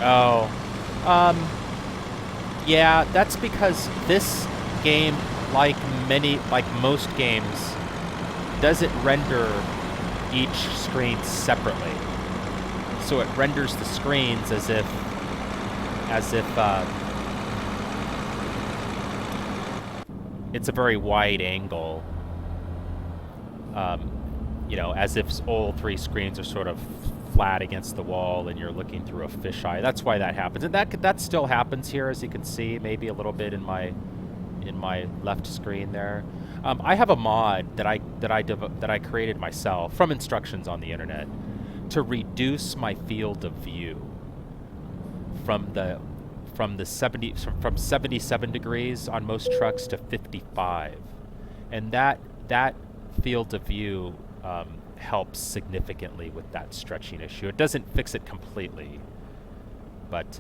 Oh, um, yeah, that's because this game, like most games, doesn't render each screen separately. So it renders the screens as if it's a very wide angle. Um, as if all three screens are sort of flat against the wall and you're looking through a fisheye. That's why that happens, and that still happens here, as you can see, maybe a little bit in my left screen there. I have a mod that I created myself from instructions on the internet to reduce my field of view from the 77 degrees on most trucks to 55, and that field of view helps significantly with that stretching issue. It doesn't fix it completely, but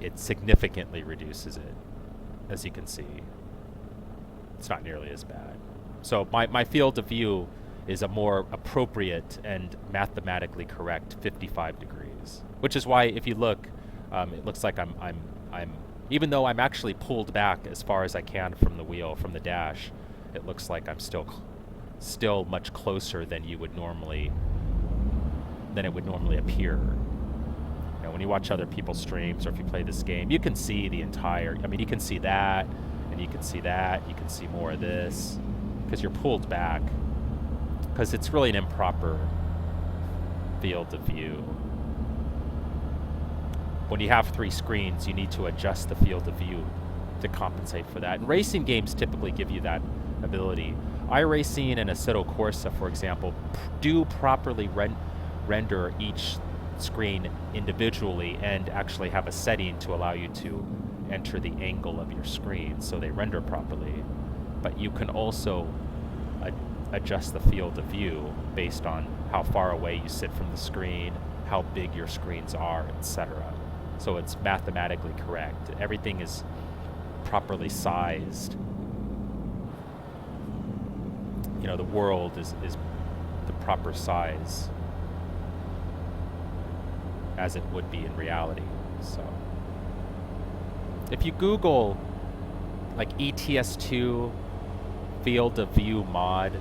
it significantly reduces it. As you can see, it's not nearly as bad. So my field of view is a more appropriate and mathematically correct 55 degrees, which is why if you look, it looks like I'm even though I'm actually pulled back as far as I can from the wheel, from the dash, it looks like I'm still much closer than it would normally appear. When you watch other people's streams or if you play this game, you can see the entire, you can see that, and you can see that, you can see more of this, because you're pulled back, because it's really an improper field of view. When you have three screens, you need to adjust the field of view to compensate for that. And racing games typically give you that ability. iRacing and Assetto Corsa, for example, do properly render each screen individually and actually have a setting to allow you to enter the angle of your screen, so they render properly. But you can also adjust the field of view based on how far away you sit from the screen, how big your screens are, etc. So it's mathematically correct. Everything is properly sized. The world is the proper size as it would be in reality. So if you Google like ETS2 field of view mod,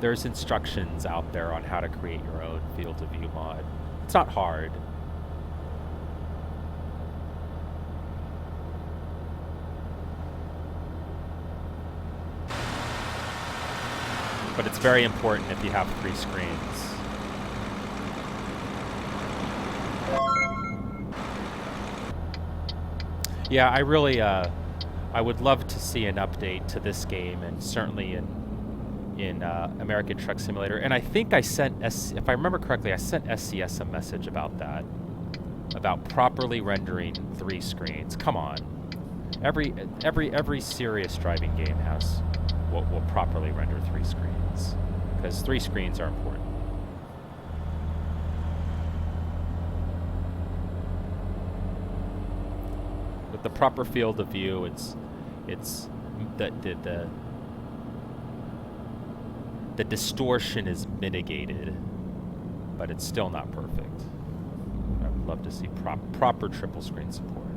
there's instructions out there on how to create your own field of view mod. It's not hard. But it's very important if you have three screens. Yeah, I really, I would love to see an update to this game, and certainly in American Truck Simulator. And I think I sent, if I remember correctly, I sent SCS a message about that, about properly rendering three screens. Come on, every serious driving game will properly render three screens, because three screens are important. With the proper field of view, it's the distortion is mitigated, but it's still not perfect. I would love to see proper triple screen support.